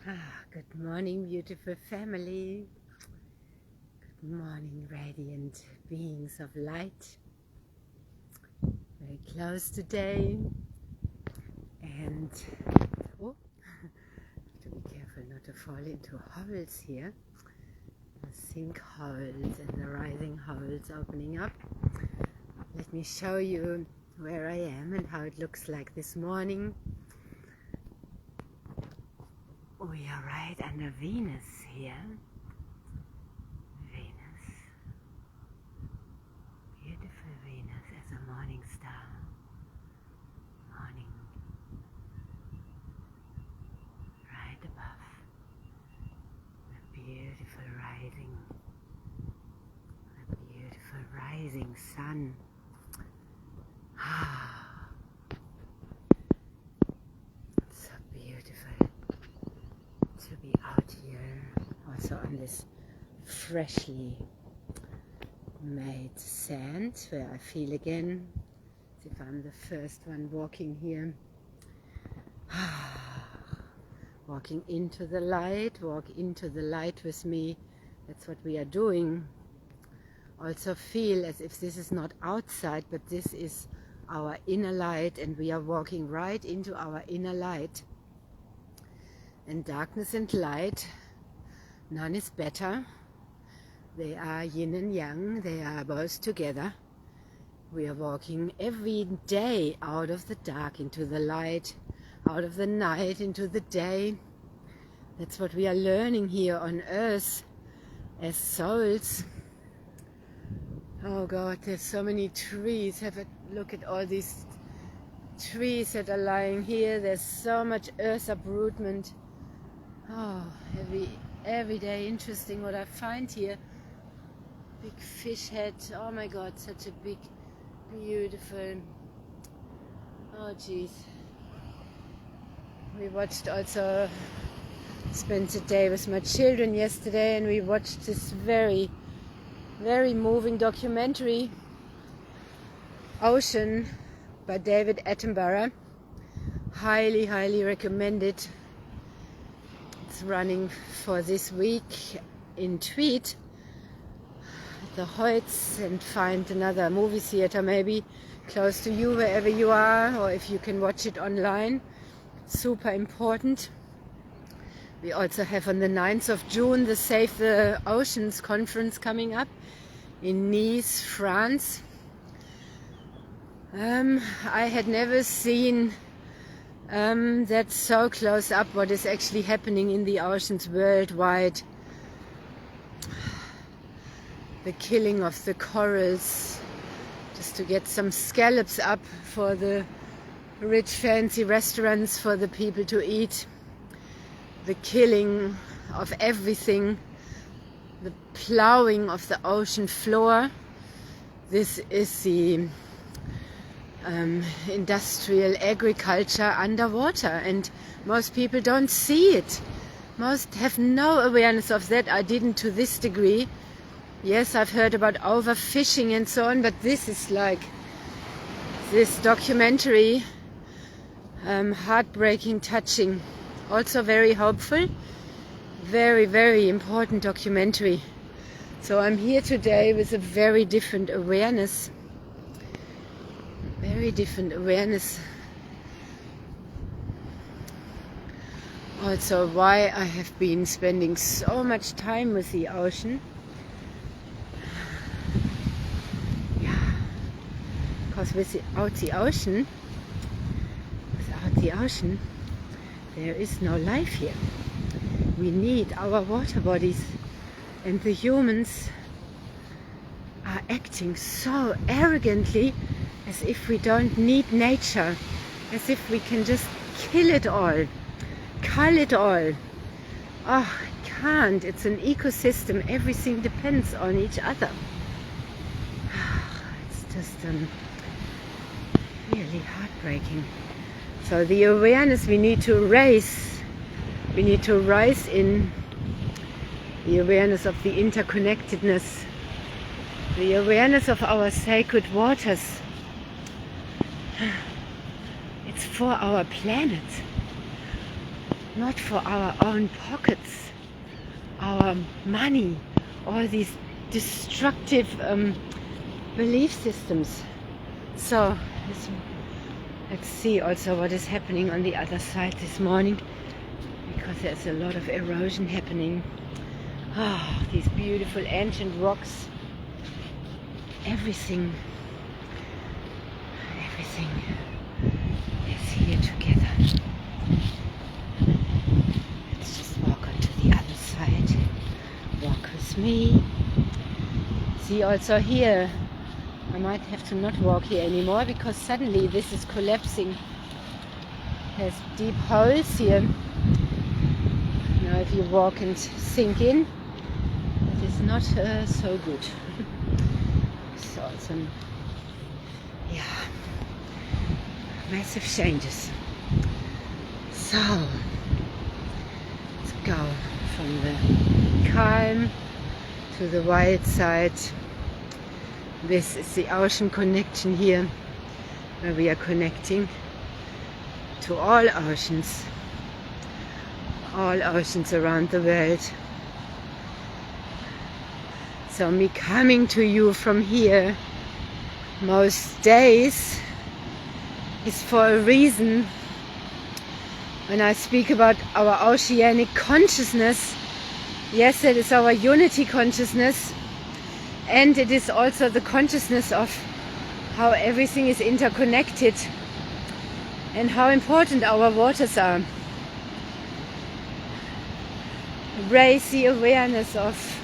Good morning, beautiful family. Good morning, radiant beings of light. Very close today, and have to be careful not to fall into holes here. The sinkholes and the rising holes opening up. Let me show you where I am and how it looks like this morning. We are right under Venus here. Venus. Beautiful Venus as a morning star. Morning. Right above. The beautiful rising. The beautiful rising sun. It's so beautiful to be out here, also on this freshly made sand, where I feel again as if I'm the first one walking here. Walking into the light, walk into the light with me. That's what we are doing. Also feel as if this is not outside, but this is our inner light, and we are walking right into our inner light. And darkness and light, none is better. They are yin and yang, they are both together. We are walking every day out of the dark into the light, out of the night into the day. That's what we are learning here on earth as souls. Oh God, there's so many trees. Have a look at all these trees that are lying here. There's so much earth uprootment. Oh, every day interesting what I find here. Big fish head. Oh my God, such a big, beautiful. Oh geez. We watched also, spent a day with my children yesterday, and we watched this very moving documentary, Ocean, by David Attenborough. Highly recommend it. It's running for this week in Tweed at the Hoyts, and find another movie theater maybe close to you wherever you are, or if you can watch it online. Super important. We also have on the 9th of June the Save the Oceans conference coming up in Nice, France. I had never seen that so close up what is actually happening in the oceans worldwide. The killing of the corals just to get some scallops up for the rich fancy restaurants for the people to eat. The killing of everything, the plowing of the ocean floor. This is the industrial agriculture underwater, and most people don't see it. Most have no awareness of that. I didn't to this degree. Yes, I've heard about overfishing and so on, but this is like this documentary, heartbreaking, touching. Also very hopeful, very important documentary. So I'm here today with a very different awareness. Also why I have been spending so much time with the ocean. Yeah, because without the ocean, there is no life here. We need our water bodies, and the humans are acting so arrogantly as if we don't need nature, as if we can just kill it all, cull it all. Oh, I can't. It's an ecosystem. Everything depends on each other. It's just really heartbreaking. So the awareness we need to raise in the awareness of the interconnectedness, the awareness of our sacred waters. It's for our planet. not for our own pockets, our money, all these destructive belief systems. So let's see also what is happening on the other side this morning, because there's a lot of erosion happening. Ah, these beautiful ancient rocks, everything is here together. Let's just walk onto the other side. Walk with me. See, also here I might have to not walk here anymore, because suddenly this is collapsing. There's deep holes here. Now if you walk and sink in, it is not so good. So some, yeah, massive changes. So let's go from the calm to the wild side. This is the ocean connection here, where we are connecting to all oceans around the world. So me coming to you from here most days is for a reason. When I speak about our oceanic consciousness, yes, it is our unity consciousness, and it is also the consciousness of how everything is interconnected and how important our waters are. Raise the awareness of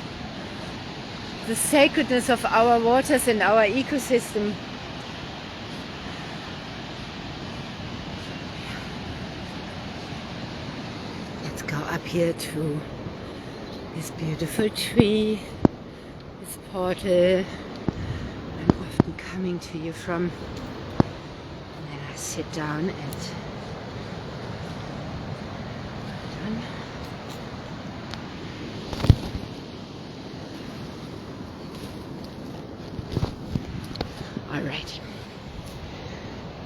the sacredness of our waters and our ecosystem. Let's go up here to this beautiful tree, this portal I'm often coming to you from. And then I sit down and alrighty.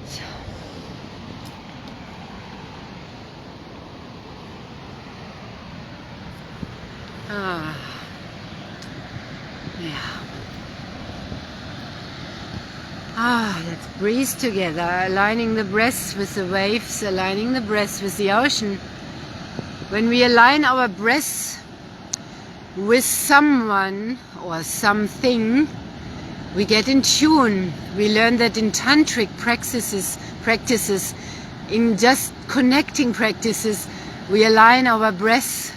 So let's breathe together, aligning the breath with the waves, aligning the breath with the ocean. When we align our breath with someone or something, we get in tune. We learn that in tantric practices, in just connecting practices, we align our breath.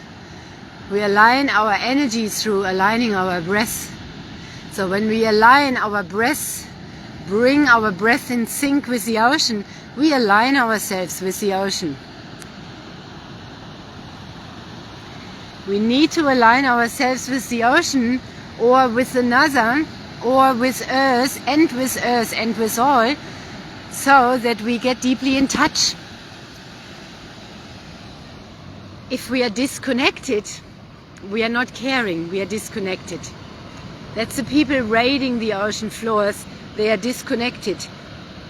We align our energy through aligning our breath. So when we align our breath, bring our breath in sync with the ocean, we align ourselves with the ocean. We need to align ourselves with the ocean, or with another, or with Earth and with all, so that we get deeply in touch. If we are disconnected, we are not caring, we are disconnected. That's the people raiding the ocean floors. They are disconnected.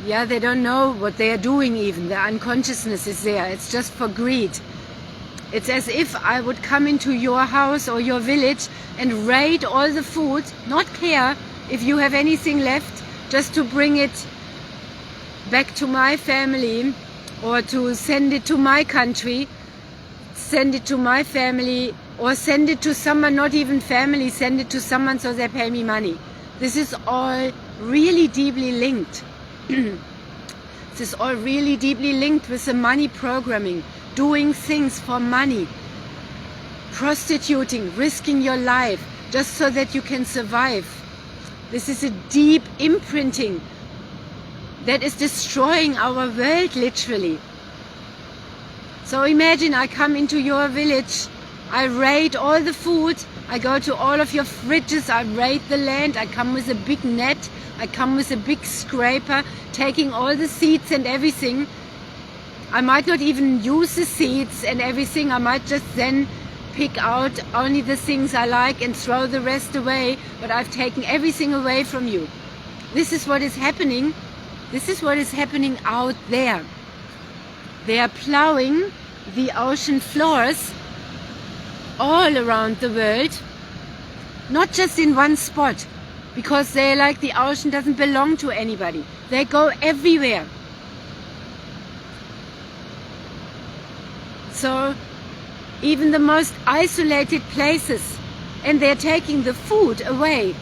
Yeah, they don't know what they are doing even. Their unconsciousness is there. It's just for greed. It's as if I would come into your house or your village and raid all the food, not care if you have anything left, just to bring it back to my family, or to send it to my country, send it to my family, or send it to someone, not even family, send it to someone so they pay me money. This is all really deeply linked. This is all really deeply linked with the money programming, doing things for money, prostituting, risking your life just so that you can survive. This is a deep imprinting that is destroying our world, literally. So imagine I come into your village, I raid all the food, I go to all of your fridges, I raid the land, I come with a big net, I come with a big scraper, taking all the seeds and everything. I might not even use the seeds and everything, I might just then pick out only the things I like and throw the rest away, but I've taken everything away from you. This is what is happening. This is what is happening out there. They are plowing the ocean floors all around the world, not just in one spot, because they like the ocean doesn't belong to anybody. They go everywhere. So even the most isolated places, and they're taking the food away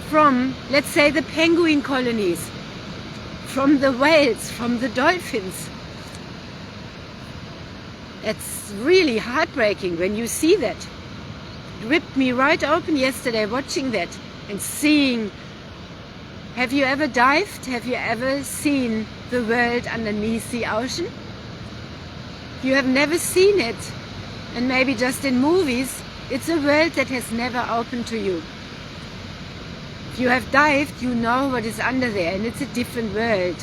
from, let's say, the penguin colonies, from the whales, from the dolphins. It's really heartbreaking when you see that. It ripped me right open yesterday watching that and seeing. Have you ever dived? Have you ever seen the world underneath the ocean? If you have never seen it, and maybe just in movies, it's a world that has never opened to you. If you have dived, you know what is under there, and it's a different world.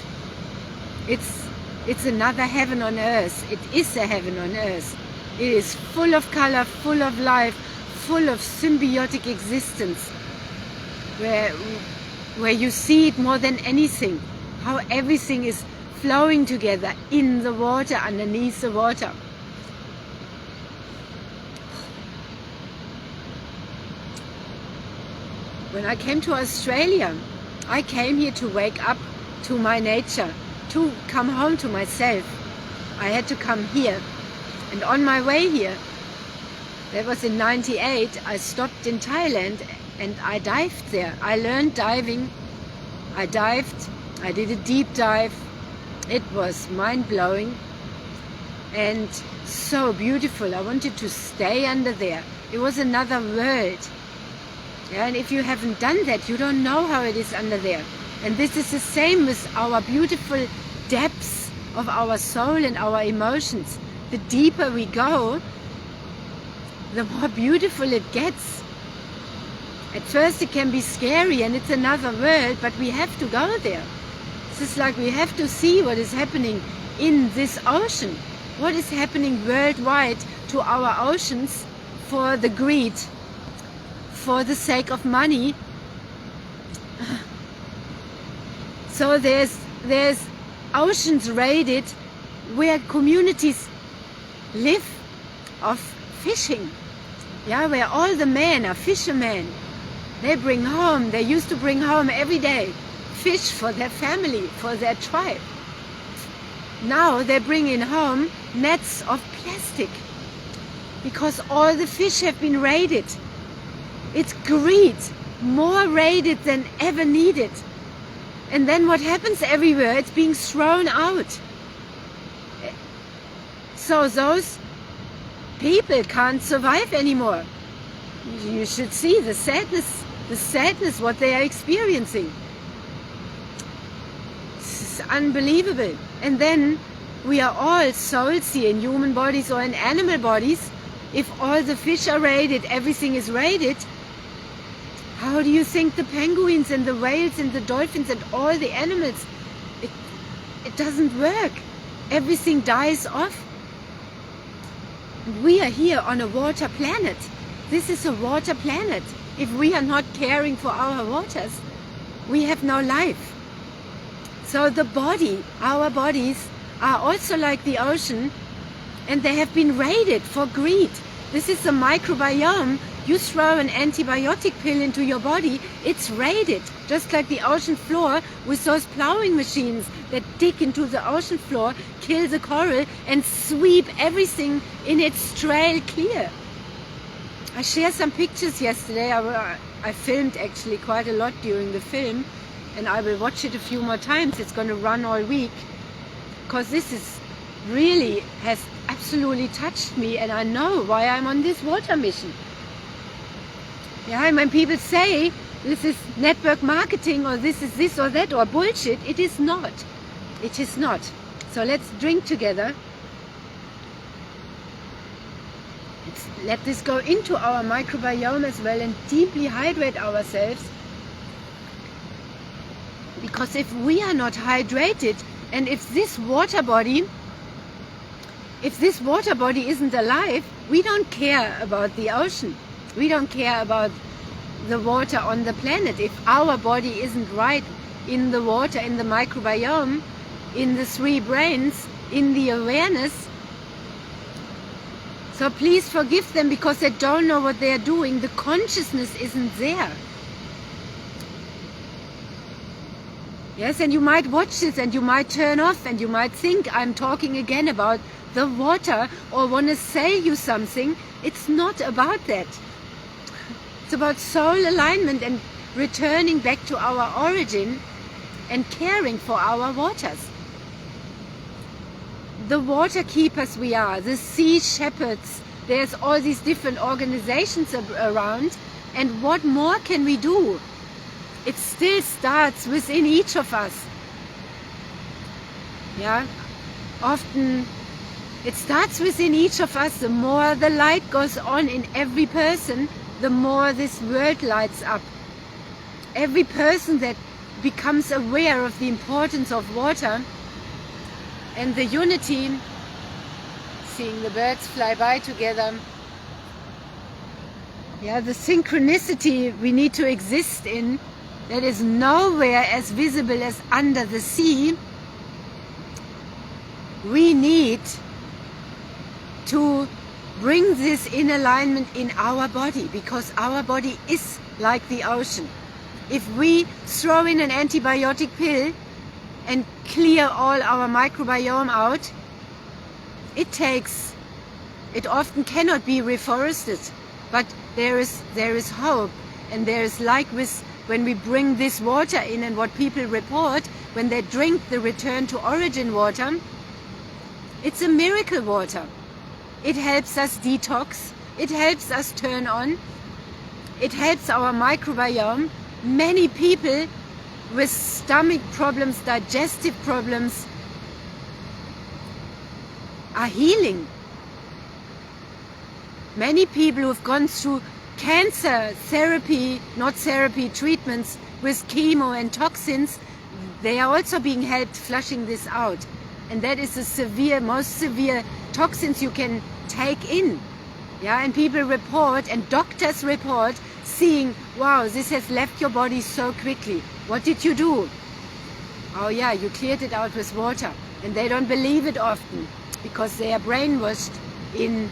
It's another heaven on earth. It is a heaven on earth. It is full of color, full of life, full of symbiotic existence, where you see it more than anything, how everything is flowing together in the water, underneath the water. When I came to Australia, I came here to wake up to my nature, to come home to myself. I had to come here. And on my way here, that was in '98, I stopped in Thailand and I dived there. I learned diving. I dived. I did a deep dive. It was mind-blowing and so beautiful. I wanted to stay under there. It was another world. Yeah, and if you haven't done that, you don't know how it is under there. And this is the same with our beautiful depths of our soul and our emotions. The deeper we go, the more beautiful it gets. At first it can be scary and it's another world, but we have to go there. It's just like we have to see what is happening in this ocean. What is happening worldwide to our oceans for the greed, for the sake of money. So there's oceans raided where communities live of fishing. Yeah, where all the men are fishermen. They bring home, they used to bring home every day fish for their family, for their tribe. Now they bring in home nets of plastic because all the fish have been raided. It's greed, more raided than ever needed. And then what happens everywhere? It's being thrown out. So those people can't survive anymore. You should see the sadness what they are experiencing. It's unbelievable. And then we are all souls here in human bodies or in animal bodies. If all the fish are raided, everything is raided, how do you think the penguins and the whales and the dolphins and all the animals, it doesn't work. Everything dies off. We are here on a water planet. This is a water planet. If we are not caring for our waters, we have no life. So the body, our bodies, are also like the ocean, and they have been raided for greed. This is the microbiome. You throw an antibiotic pill into your body, it's raided. Just like the ocean floor with those plowing machines that dig into the ocean floor, kill the coral and sweep everything in its trail clear. I shared some pictures yesterday. I filmed actually quite a lot during the film, and I will watch it a few more times. It's going to run all week, because this is really has absolutely touched me, and I know why I'm on this water mission. Yeah, and when people say this is network marketing or this is this or that or bullshit, it is not. It is not. So let's drink together. Let this go into our microbiome as well and deeply hydrate ourselves. Because if we are not hydrated, and if this water body isn't alive, we don't care about the ocean. We don't care about the water on the planet. If our body isn't right in the water, in the microbiome, in the 3 brains, in the awareness, So please forgive them because they don't know what they are doing. The consciousness isn't there. Yes, and you might watch this and you might turn off and you might think I'm talking again about the water or want to sell you something. It's not about that. It's about soul alignment and returning back to our origin and caring for our waters. The water keepers we are, the sea shepherds, there's all these different organizations around, and what more can we do? It still starts within each of us. Yeah, often it starts within each of us. The more the light goes on in every person, the more this world lights up. Every person that becomes aware of the importance of water and the unity, seeing the birds fly by together, yeah, the synchronicity we need to exist in, that is nowhere as visible as under the sea. We need to bring this in alignment in our body, because our body is like the ocean. If we throw in an antibiotic pill and clear all our microbiome out, it often cannot be reforested, but there is hope, and there is, like with when we bring this water in, and what people report when they drink the return to origin water, it's a miracle water. It helps us detox, it helps us turn on, it helps our microbiome. Many people with stomach problems, digestive problems, are healing. Many people who have gone through cancer therapy, not therapy, treatments with chemo and toxins, they are also being helped flushing this out. And that is the most severe toxins you can take in. Yeah, and people report, and doctors report, seeing, wow, this has left your body so quickly. What did you do? Oh yeah, you cleared it out with water. And they don't believe it often, because they are brainwashed in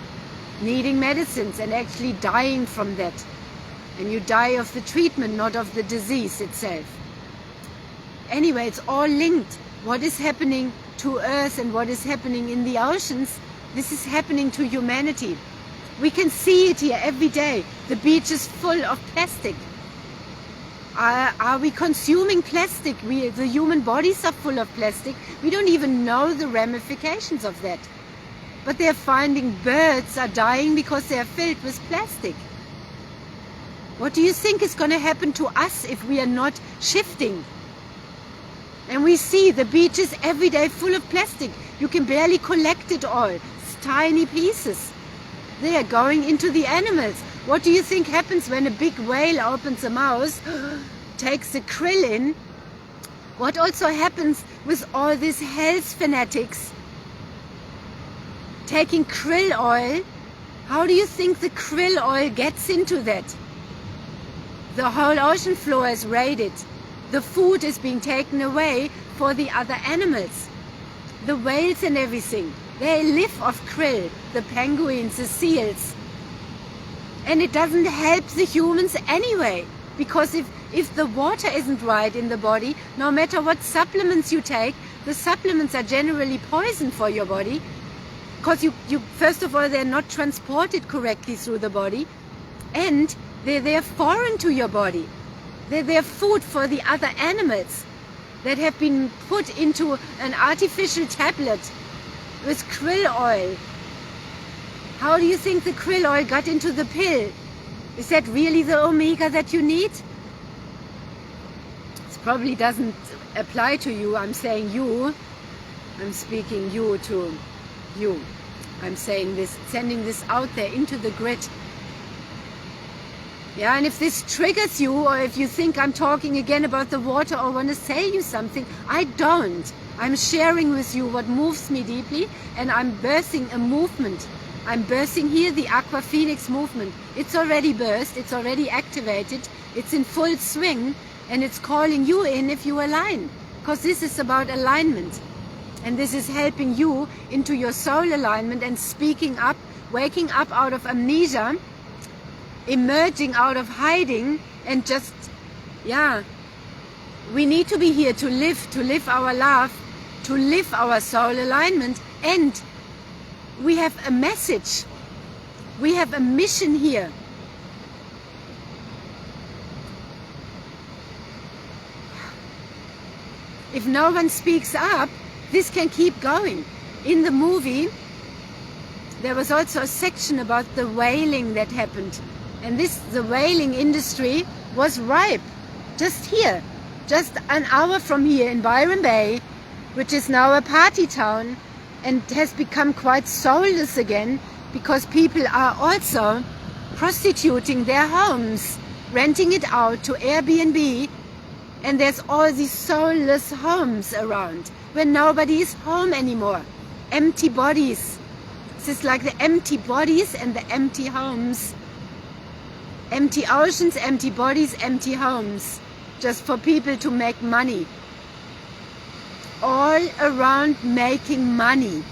needing medicines and actually dying from that. And you die of the treatment, not of the disease itself. Anyway, it's all linked. What is happening to Earth and what is happening in the oceans, this is happening to humanity. We can see it here every day. The beach is full of plastic. Are we consuming plastic? The human bodies are full of plastic. We don't even know the ramifications of that. But they're finding birds are dying because they are filled with plastic. What do you think is going to happen to us if we are not shifting? And we see the beaches every day full of plastic. You can barely collect it all. It's tiny pieces. They are going into the animals. What do you think happens when a big whale opens a mouth, takes the krill in? What also happens with all these health fanatics taking krill oil? How do you think the krill oil gets into that? The whole ocean floor is raided. The food is being taken away for the other animals. The whales and everything, they live off krill, the penguins, the seals. And it doesn't help the humans anyway, because if the water isn't right in the body, no matter what supplements you take, the supplements are generally poison for your body, because you first of all, they're not transported correctly through the body, and they're foreign to your body. They're food for the other animals that have been put into an artificial tablet with krill oil. How do you think the krill oil got into the pill? Is that really the omega that you need? This probably doesn't apply to you. I'm saying you. I'm speaking you to you. I'm saying this, sending this out there into the grid. Yeah, and if this triggers you, or if you think I'm talking again about the water or want to say you something, I don't. I'm sharing with you what moves me deeply, and I'm birthing a movement. I'm birthing here the Aqua Phoenix movement. It's already birthed, it's already activated, it's in full swing, and it's calling you in if you align. Because this is about alignment. And this is helping you into your soul alignment and speaking up waking up out of amnesia, emerging out of hiding, and just, yeah, we need to be here to live our life, to live our soul alignment, and we have a message, we have a mission here. If no one speaks up, this can keep going. In the movie, there was also a section about the whaling that happened. And the whaling industry was ripe, just here, just an hour from here in Byron Bay, which is now a party town and has become quite soulless again because people are also prostituting their homes, renting it out to Airbnb. And there's all these soulless homes around where nobody is home anymore. Empty bodies. This is like the empty bodies and the empty homes. Empty oceans, empty bodies, empty homes. Just for people to make money. All around making money.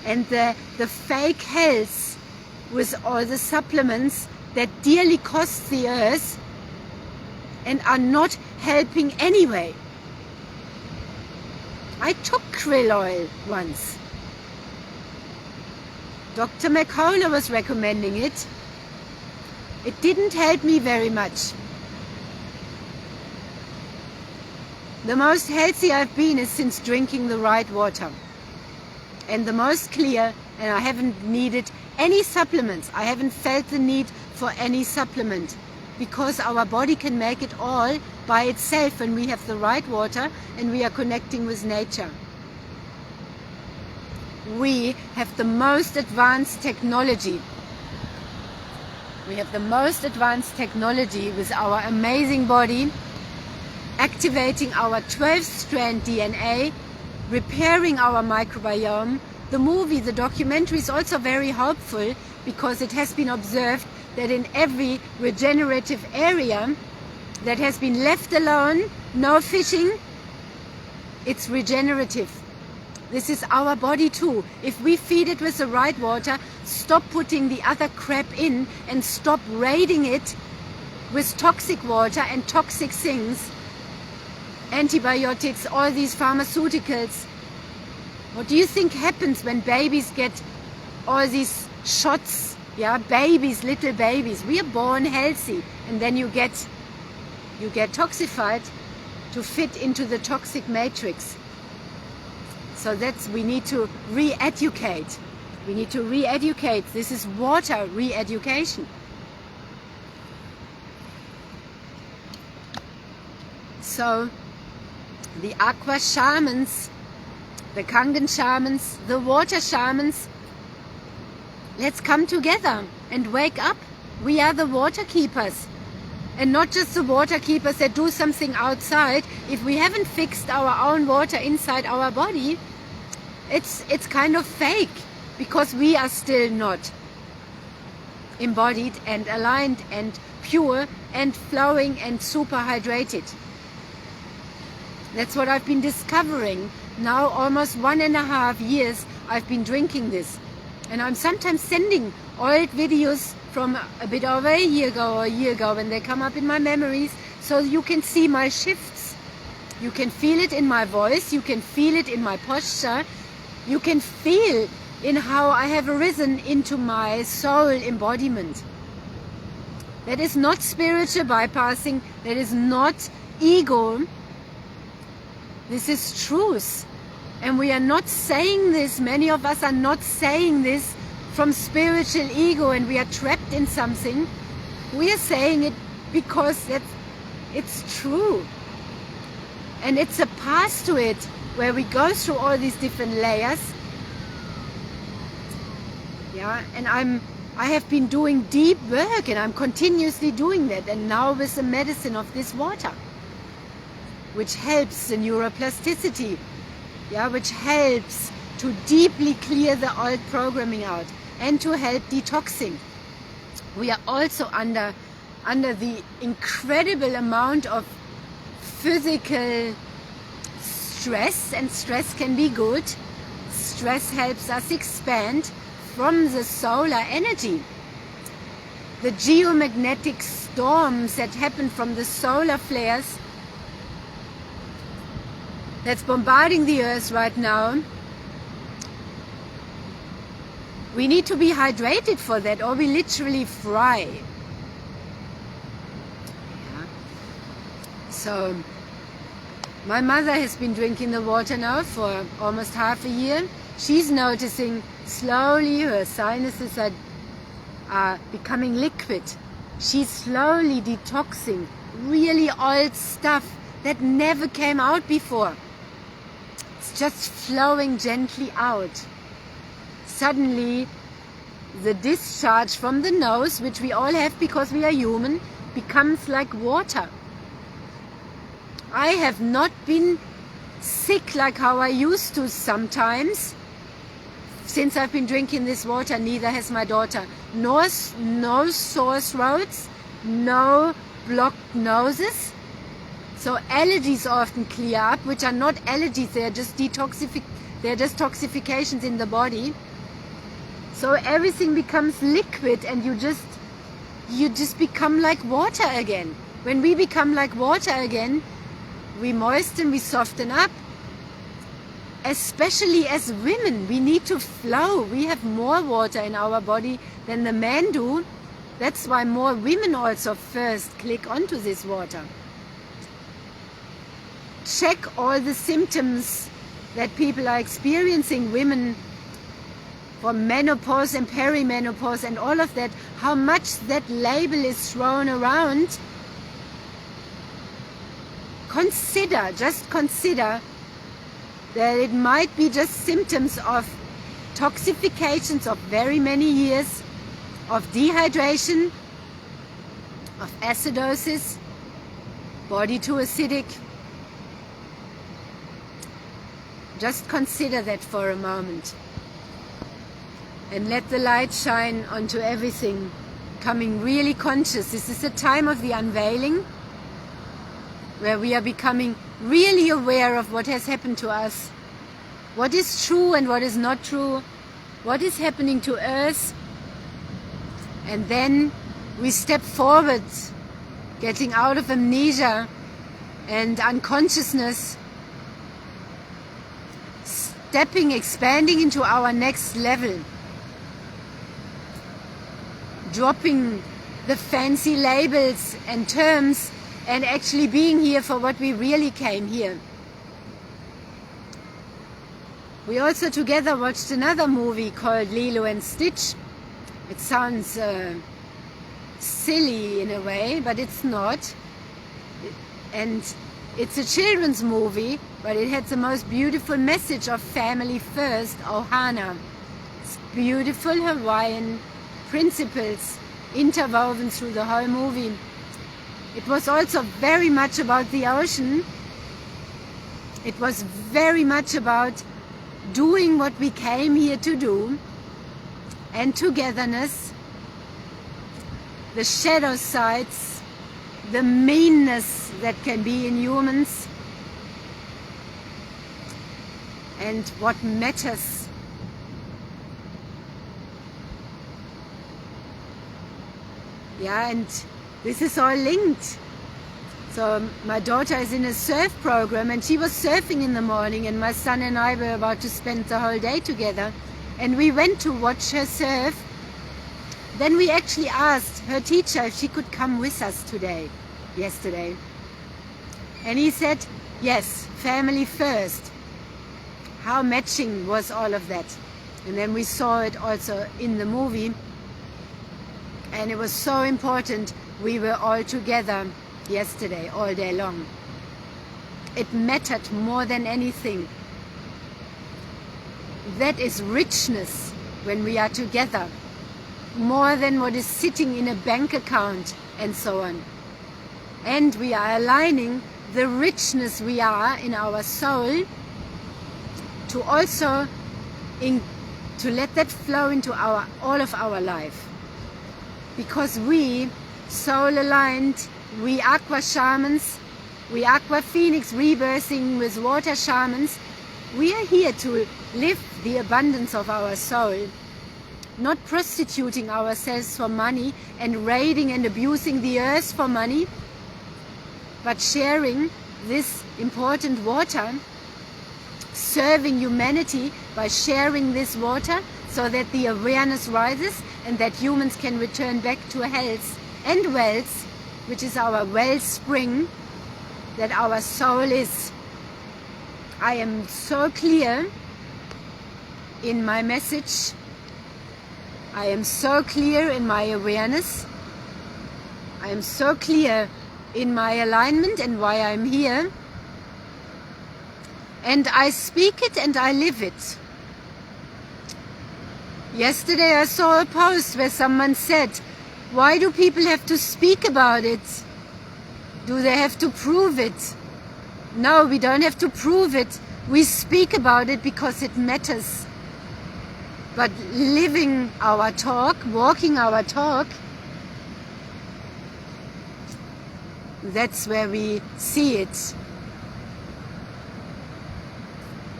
And the fake health with all the supplements that dearly cost the earth and are not helping anyway. I took krill oil once. Dr. McCullough was recommending it. It didn't help me very much. The most healthy I've been is since drinking the right water. And the most clear, and I haven't needed any supplements. I haven't felt the need for any supplement. Because our body can make it all by itself when we have the right water and we are connecting with nature. We have the most advanced technology. We have the most advanced technology with our amazing body, activating our 12-strand DNA, repairing our microbiome. The movie, the documentary is also very hopeful because it has been observed that in every regenerative area that has been left alone, no fishing, it's regenerative. This is our body too. If we feed it with the right water, stop putting the other crap in and stop raiding it with toxic water and toxic things, antibiotics, all these pharmaceuticals. What do you think happens when babies get all these shots? Yeah, babies, little babies. We are born healthy, and then you get toxified to fit into the toxic matrix. So we need to re-educate. We need to re-educate. This is water re-education. So the aqua shamans, the Kangen shamans, the water shamans, let's come together and wake up. We are the water keepers. And not just the water keepers that do something outside. If we haven't fixed our own water inside our body, it's kind of fake, because we are still not embodied and aligned and pure and flowing and super hydrated. That's what I've been discovering. Now almost 1.5 years I've been drinking this. And I'm sometimes sending old videos from a bit over a year ago when they come up in my memories, so you can see my shifts. You can feel it in my voice, you can feel it in my posture, you can feel in how I have arisen into my soul embodiment. That is not spiritual bypassing, that is not ego. This is truth. And we are not saying this, many of us are not saying this from spiritual ego and we are trapped in something. We are saying it because it's true. And it's a path to it where we go through all these different layers. Yeah, and I have been doing deep work and I'm continuously doing that. And now with the medicine of this water, which helps the neuroplasticity, yeah, which helps to deeply clear the old programming out and to help detoxing. We are also under the incredible amount of physical stress, and stress can be good. Stress helps us expand. from the solar energy. The geomagnetic storms that happen from the solar flares that's bombarding the earth right now, we need to be hydrated for that, or we literally fry. Yeah. So my mother has been drinking the water now for almost half a year. She's noticing slowly her sinuses are becoming liquid. She's slowly detoxing really old stuff that never came out before. It's just flowing gently out. Suddenly, the discharge from the nose, which we all have because we are human, becomes like water. I have not been sick like how I used to sometimes since I've been drinking this water. Neither has my daughter. No sore throats, no blocked noses. So allergies often clear up, which are not allergies, they're just toxifications in the body. So everything becomes liquid and you just become like water again. When we become like water again, we moisten, we soften up. Especially as women, we need to flow. We have more water in our body than the men do. That's why more women also first click onto this water. Check all the symptoms that people are experiencing, women, for menopause and perimenopause and all of that, how much that label is thrown around. Just consider that it might be just symptoms of toxifications of very many years, of dehydration, of acidosis, body too acidic. Just consider that for a moment. And let the light shine onto everything, becoming really conscious. This is the time of the unveiling, where we are becoming really aware of what has happened to us, what is true and what is not true, what is happening to Earth. And then we step forward, getting out of amnesia and unconsciousness, expanding into our next level. Dropping the fancy labels and terms and actually being here for what we really came here. We also together watched another movie called Lilo and Stitch. It sounds silly in a way, but it's not. And it's a children's movie, but it had the most beautiful message of family first, Ohana. It's beautiful Hawaiian principles interwoven through the whole movie. It was also very much about the ocean. It was very much about doing what we came here to do, and togetherness, the shadow sides, the meanness that can be in humans, and what matters. Yeah, and this is all linked. So my daughter is in a surf program and she was surfing in the morning, and my son and I were about to spend the whole day together, and we went to watch her surf. Then we actually asked her teacher if she could come with us yesterday. And he said, yes, family first. How matching was all of that. And then we saw it also in the movie. And it was so important. We were all together yesterday, all day long. It mattered more than anything. That is richness when we are together, more than what is sitting in a bank account and so on. And we are aligning the richness we are in our soul to also to let that flow into all of our life. Because we, soul aligned, we aqua shamans, we aqua phoenix rebirthing with water shamans, we are here to live the abundance of our soul not prostituting ourselves for money and raiding and abusing the earth for money, but sharing this important water, serving humanity by sharing this water so that the awareness rises and that humans can return back to health and wealth, which is our wellspring that our soul is. I am so clear in my message. I am so clear in my awareness. I am so clear in my alignment and why I'm here. And I speak it and I live it. Yesterday I saw a post where someone said, why do people have to speak about it? Do they have to prove it? No, we don't have to prove it. We speak about it because it matters. But living our talk, walking our talk, that's where we see it.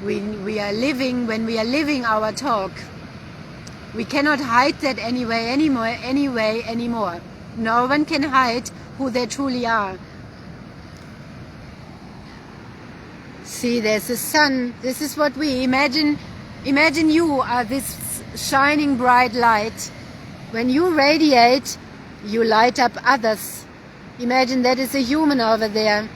We are living, when we are living our talk. We cannot hide that anymore. No one can hide who they truly are. See, there's a sun. This is what we imagine. Imagine you are this shining bright light. When you radiate, you light up others. Imagine that is a human over there.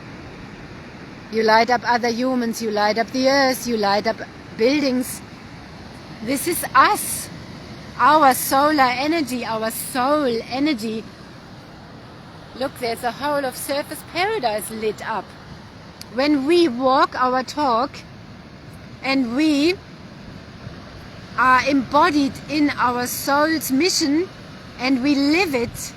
You light up other humans, you light up the earth, you light up buildings. This is us. Our solar energy, our soul energy. Look, there's a whole of Surface Paradise lit up. When we walk our talk and we are embodied in our soul's mission and we live it,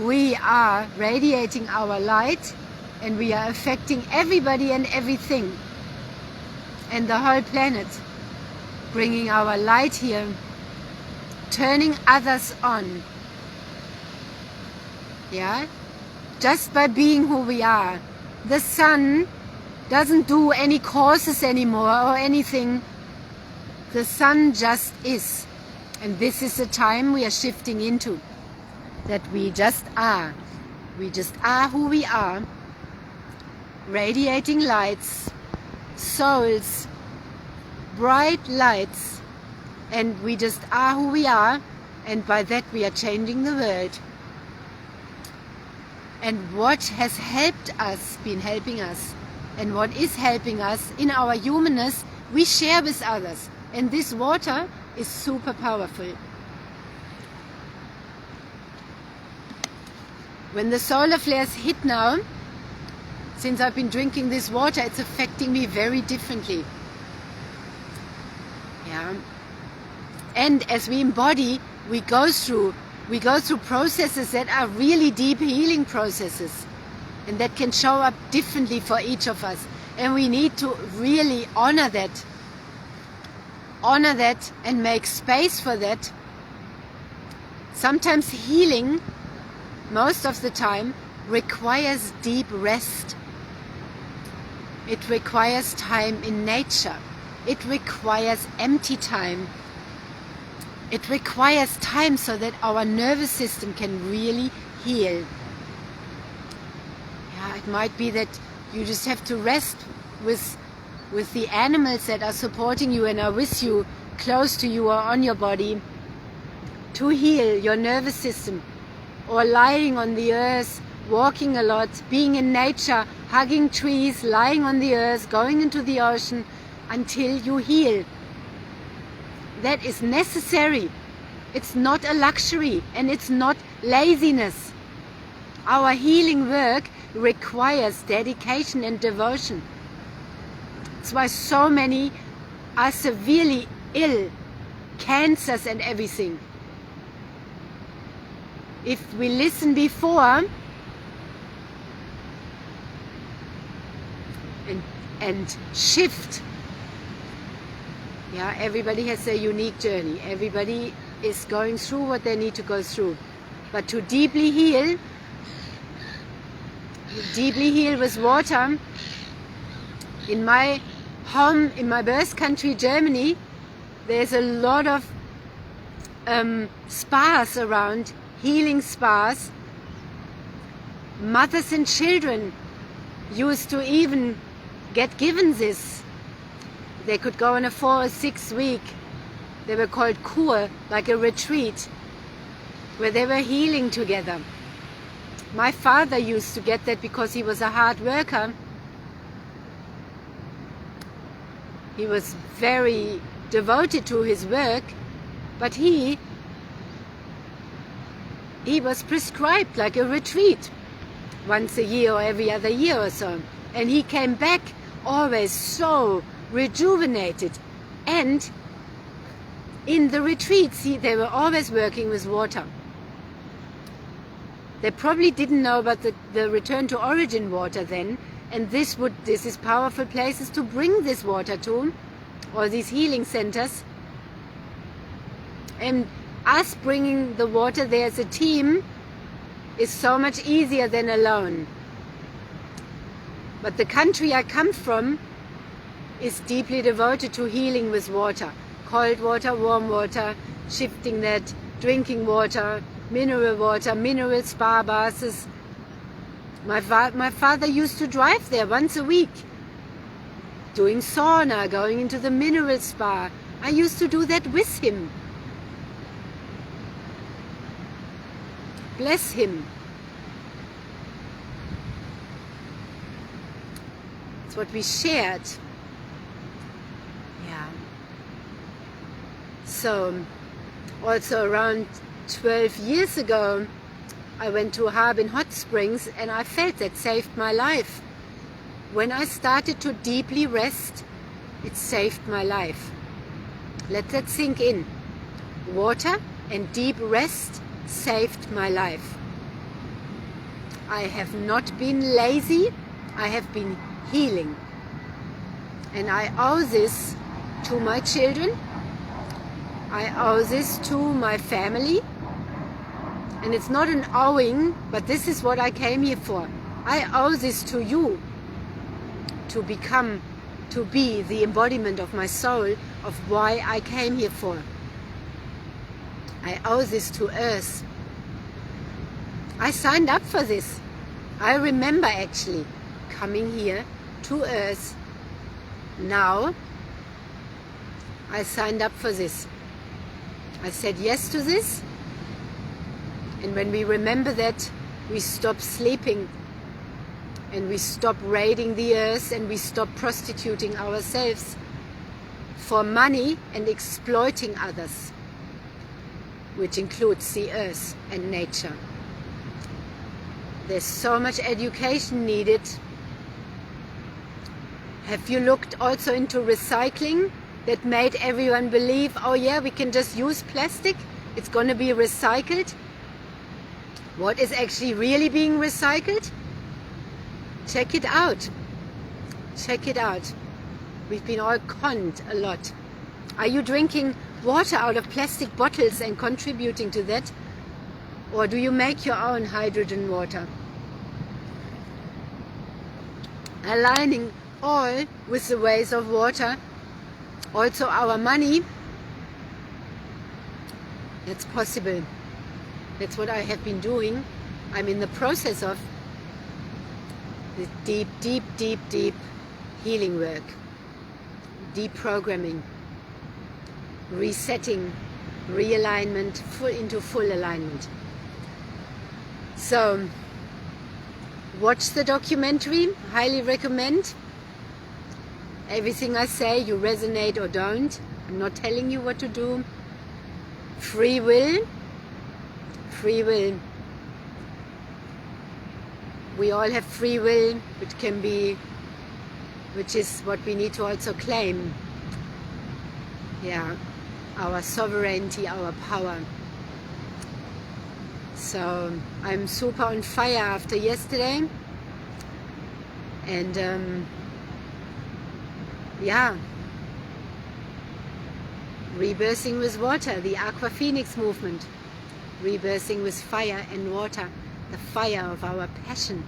we are radiating our light and we are affecting everybody and everything and the whole planet, bringing our light here, turning others on. Yeah? Just by being who we are. The sun doesn't do any courses anymore or anything. The sun just is. And this is the time we are shifting into. That we just are. We just are who we are. Radiating lights, souls, bright lights. And we just are who we are. And by that we are changing the world. And what has helped us, been helping us, and what is helping us in our humanness, we share with others. And this water is super powerful. When the solar flares hit now, since I've been drinking this water, it's affecting me very differently. Yeah. And as we embody, we go through processes that are really deep healing processes and that can show up differently for each of us. And we need to really honor that and make space for that. Sometimes healing, most of the time, requires deep rest. It requires time in nature. It requires empty time. It requires time so that our nervous system can really heal. Yeah, it might be that you just have to rest with the animals that are supporting you and are with you, close to you or on your body, to heal your nervous system. Or lying on the earth, walking a lot, being in nature, hugging trees, lying on the earth, going into the ocean until you heal. That is necessary. It's not a luxury and it's not laziness. Our healing work requires dedication and devotion. That's why so many are severely ill, cancers and everything. If we listen before and shift. Yeah, everybody has their unique journey. Everybody is going through what they need to go through. But to deeply heal with water, in my home, in my birth country, Germany, there's a lot of spas around, healing spas. Mothers and children used to even get given this. They could go on a 4 or 6 week, they were called kur, like a retreat, where they were healing together. My father used to get that because he was a hard worker. He was very devoted to his work, but he was prescribed like a retreat once a year or every other year or so. And he came back always so rejuvenated. And in the retreats, they were always working with water. They probably didn't know about the return to origin water then, and this is powerful places to bring this water to, or these healing centers. And us bringing the water there as a team is so much easier than alone. But the country I come from is deeply devoted to healing with water. Cold water, warm water, shifting that, drinking water, mineral spa baths. My father used to drive there once a week, doing sauna, going into the mineral spa. I used to do that with him. Bless him. It's what we shared. Yeah. So, also around 12 years ago, I went to Harbin Hot Springs, and I felt that saved my life. When I started to deeply rest, it saved my life. Let that sink in. Water and deep rest saved my life. I have not been lazy, I have been healing. And I owe this to my children, I owe this to my family. And it's not an owing, but this is what I came here for. I owe this to you, to be the embodiment of my soul, of why I came here for. I owe this to Earth. I signed up for this. I remember actually coming here to Earth. Now, I signed up for this. I said yes to this. And when we remember that, we stop sleeping, and we stop raiding the earth, and we stop prostituting ourselves for money and exploiting others, which includes the earth and nature. There's so much education needed. Have you looked also into recycling? That made everyone believe, oh yeah, we can just use plastic, it's going to be recycled. What is actually really being recycled? Check it out. Check it out. We've been all conned a lot. Are you drinking water out of plastic bottles and contributing to that? Or do you make your own hydrogen water? Aligning all with the ways of water, also our money, that's possible. That's what I have been doing. I'm in the process of the deep healing work, deprogramming, resetting, realignment, into full alignment. So, watch the documentary, highly recommend. Everything I say, you resonate or don't. I'm not telling you what to do. Free will. Free will. We all have free will, which is what we need to also claim. Yeah, our sovereignty, our power. So I'm super on fire after yesterday, and yeah, rebirthing with water, the Aqua Phoenix movement. Rebirthing with fire and water, the fire of our passion,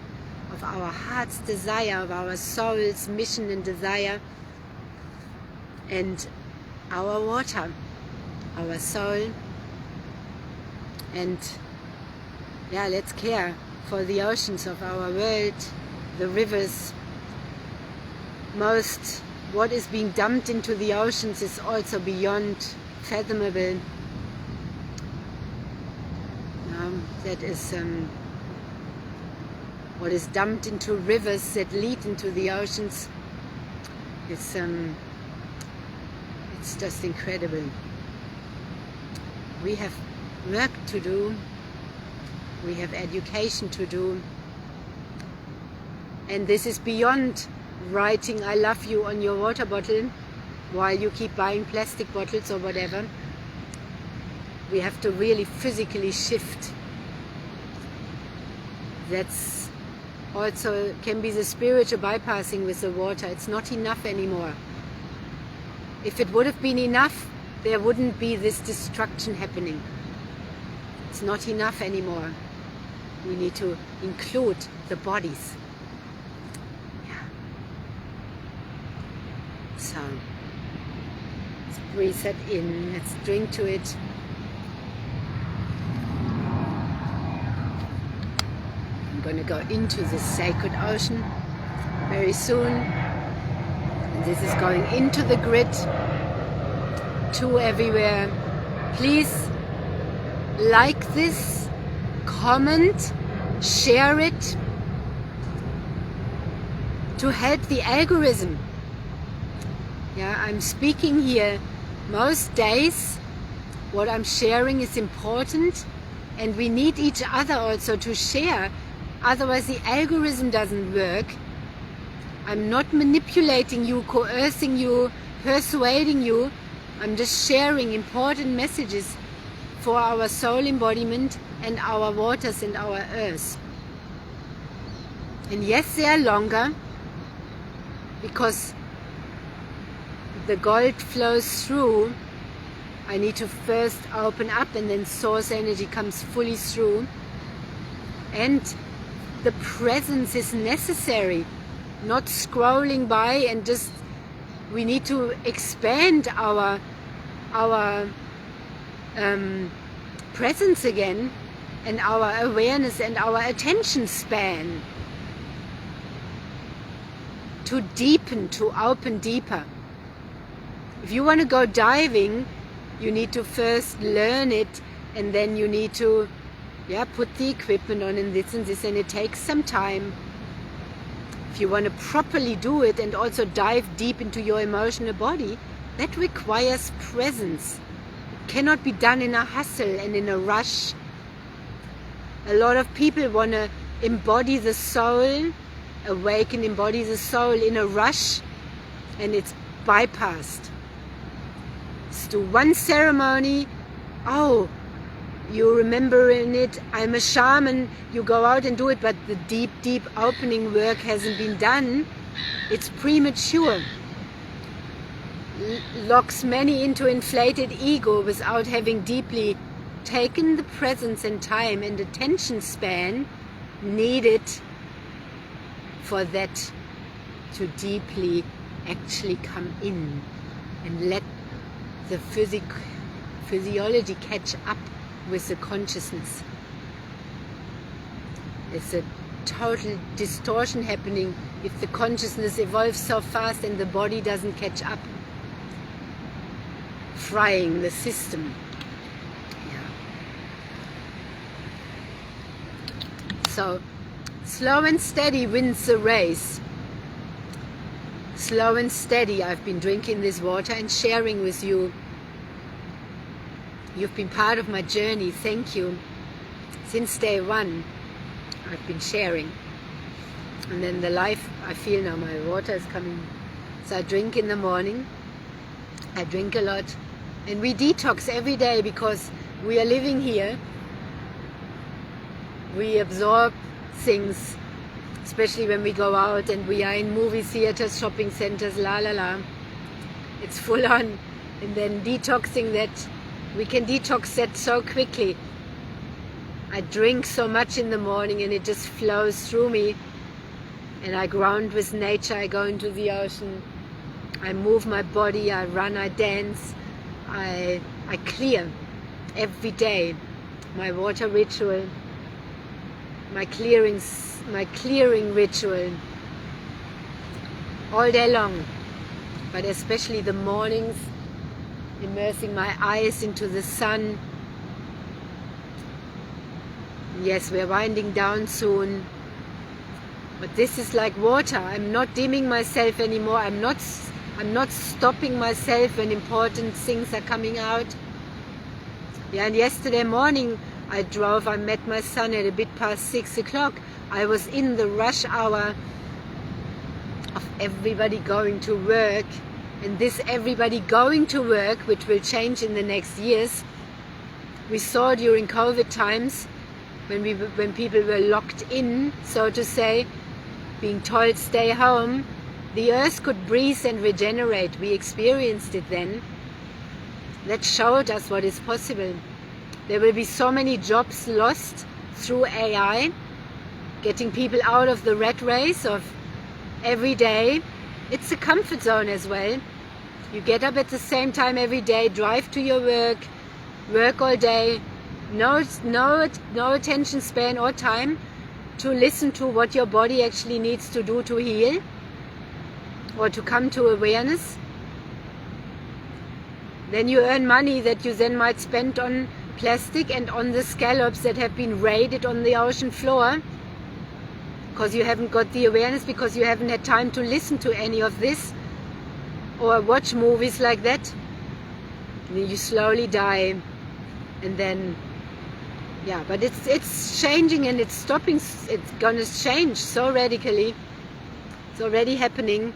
of our heart's desire, of our soul's mission and desire, and our water, our soul, And yeah, let's care for the oceans of our world, the rivers. What is being dumped into the oceans is also beyond fathomable. That is what is dumped into rivers that lead into the oceans. It's just incredible. We have work to do. We have education to do. And this is beyond writing "I love you" on your water bottle while you keep buying plastic bottles or whatever. We have to really physically shift. That's also can be the spiritual bypassing with the water. It's not enough anymore. If it would have been enough, there wouldn't be this destruction happening. It's not enough anymore. We need to include the bodies. So, let's breathe that in, let's drink to it. I'm going to go into this sacred ocean very soon. And this is going into the grid, to everywhere. Please like this, comment, share it to help the algorithm. Yeah, I'm speaking here most days. What I'm sharing is important, and we need each other also to share. Otherwise the algorithm doesn't work. I'm not manipulating you, coercing you, persuading you. I'm just sharing important messages for our soul embodiment and our waters and our earth. And yes, they are longer because the gold flows through. I need to first open up, and then source energy comes fully through. And the presence is necessary, not scrolling by and just, we need to expand our presence again, and our awareness and our attention span, to deepen, to open deeper. If you want to go diving, you need to first learn it, and then you need to put the equipment on and this, and it takes some time. If you want to properly do it and also dive deep into your emotional body, that requires presence. It cannot be done in a hustle and in a rush. A lot of people want to embody the soul, awaken, embody the soul in a rush, and it's bypassed. Let's do one ceremony. Oh, you remember in it, I'm a shaman, you go out and do it, but the deep opening work hasn't been done. It's premature. Locks many into inflated ego without having deeply taken the presence and time and attention span needed for that to deeply actually come in and let the physiology catch up with the consciousness. It's a total distortion happening if the consciousness evolves so fast and the body doesn't catch up, frying the system. So slow and steady wins the race. Slow and steady. I've been drinking this water and sharing with you. You've been part of my journey. Thank you. Since day one, I've been sharing. And then the life I feel now, my water is coming. So I drink in the morning. I drink a lot. And we detox every day because we are living here. We absorb things, especially when we go out and we are in movie theaters, shopping centers, It's full on. And then detoxing that, we can detox that so quickly. I drink so much in the morning and it just flows through me. And I ground with nature, I go into the ocean. I move my body, I run, I dance. I clear every day my water ritual, my clearing ritual all day long, but especially the mornings, immersing my eyes into the sun. Yes, we're winding down soon, but this is like water. I'm not dimming myself anymore. I'm not stopping myself when important things are coming out. Yeah, and yesterday morning I met my son at a bit past 6 o'clock. I was in the rush hour of everybody going to work, and this everybody going to work, which will change in the next years, we saw during COVID times when people were locked in, so to say, being told stay home. The earth could breathe and regenerate. We experienced it then. That showed us what is possible. There will be so many jobs lost through AI, getting people out of the rat race of every day. It's a comfort zone as well. You get up at the same time every day, drive to your work all day, no attention span or time to listen to what your body actually needs to do to heal or to come to awareness. Then you earn money that you then might spend on plastic and on the scallops that have been raided on the ocean floor, because you haven't got the awareness, because you haven't had time to listen to any of this or watch movies like that. You slowly die, and then yeah, but it's changing and it's stopping. It's gonna change so radically. It's already happening.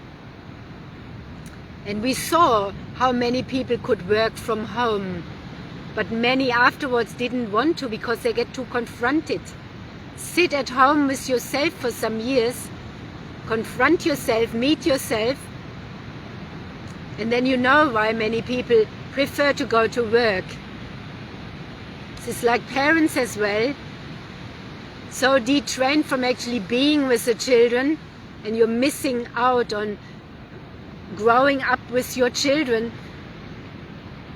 And we saw how many people could work from home, but many afterwards didn't want to because they get too confronted. Sit at home with yourself for some years, confront yourself, meet yourself, and then you know why many people prefer to go to work. It's like parents as well, so detrained from actually being with the children, and you're missing out on growing up with your children,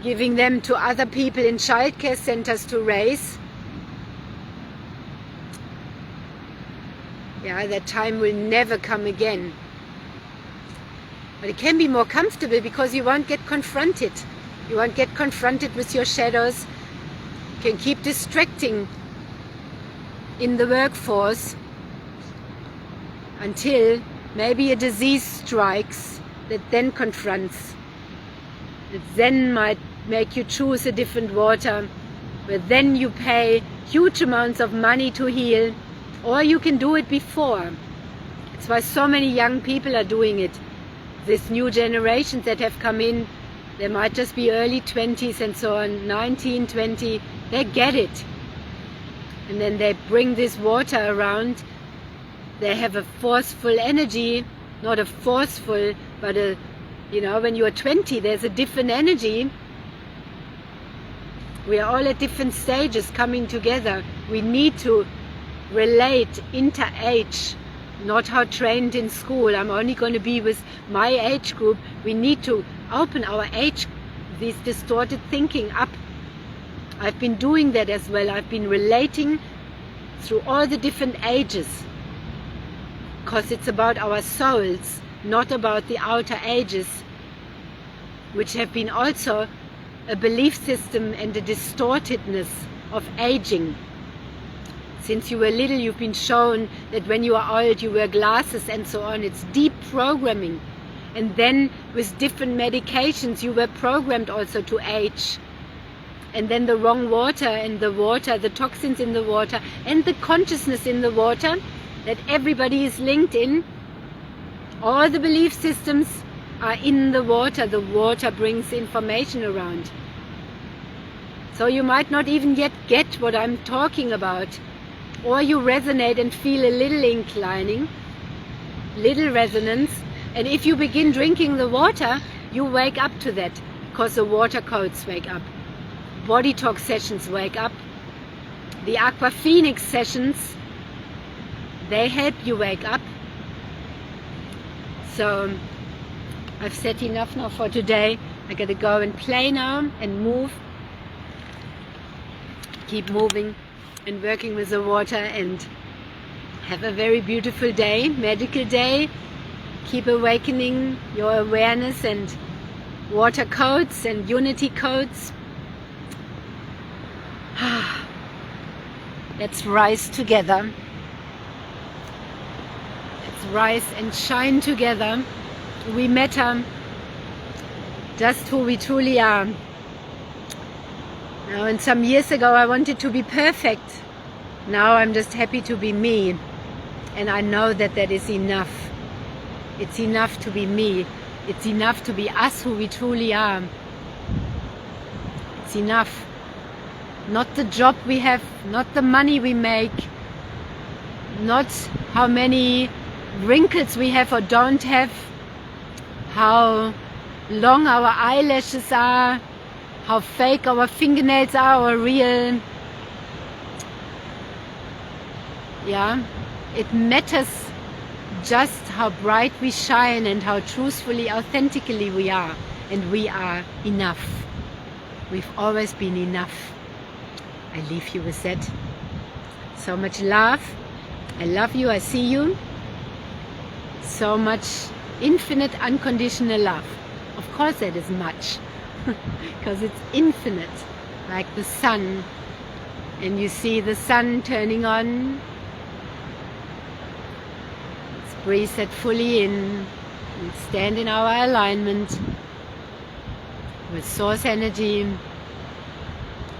giving them to other people in childcare centers to raise. Yeah, that time will never come again. But it can be more comfortable because you won't get confronted. You won't get confronted with your shadows. You can keep distracting in the workforce until maybe a disease strikes that then confronts. It then might make you choose a different water, where then you pay huge amounts of money to heal, or you can do it before. That's why so many young people are doing it. This new generations that have come in, they might just be early 20s and so on, 19, 20, they get it. And then they bring this water around. They have a forceful energy, not a forceful, but a, you know, when you're 20, there's a different energy. We are all at different stages coming together. We need to relate inter-age, not how trained in school. I'm only going to be with my age group. We need to open our age, this distorted thinking up. I've been doing that as well. I've been relating through all the different ages, because it's about our souls, not about the outer ages, which have been also a belief system and a distortedness of aging. Since you were little, you've been shown that when you are old, you wear glasses and so on. It's deep programming. And then with different medications, you were programmed also to age. And then the wrong water, and the water, the toxins in the water, and the consciousness in the water that everybody is linked in. All the belief systems are in the water. The water brings information around. So you might not even yet get what I'm talking about. Or you resonate and feel a little inclining, little resonance. And if you begin drinking the water, you wake up to that, because the water codes wake up. Body talk sessions wake up. The Aqua Phoenix sessions, they help you wake up. So I've said enough now for today. I gotta go and play now and move. Keep keep moving and working with the water, and have a very beautiful day, magical day. Keep awakening your awareness and water codes and unity codes. Let's rise together. Let's rise and shine together. We matter, just who we truly are. Now, and some years ago I wanted to be perfect. Now I'm just happy to be me. And I know that that is enough. It's enough to be me. It's enough to be us, who we truly are. It's enough. Not the job we have, not the money we make, not how many wrinkles we have or don't have, how long our eyelashes are, how fake our fingernails are or real. Yeah, it matters just how bright we shine and how truthfully, authentically we are. And we are enough. We've always been enough. I leave you with that. So much love. I love you. I see you. So much infinite, unconditional love. Of course that is much. Because it's infinite. Like the sun. And you see the sun turning on. Let's breathe that fully in. And stand in our alignment with source energy.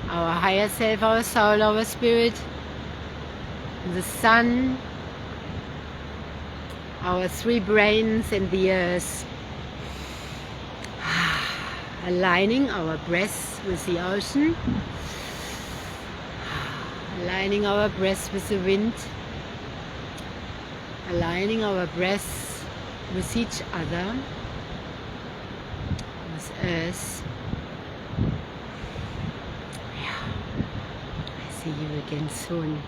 Our higher self, our soul, our spirit, the sun, our three brains and the earth. Aligning our breath with the ocean, aligning our breath with the wind, aligning our breath with each other, with earth. See you again soon.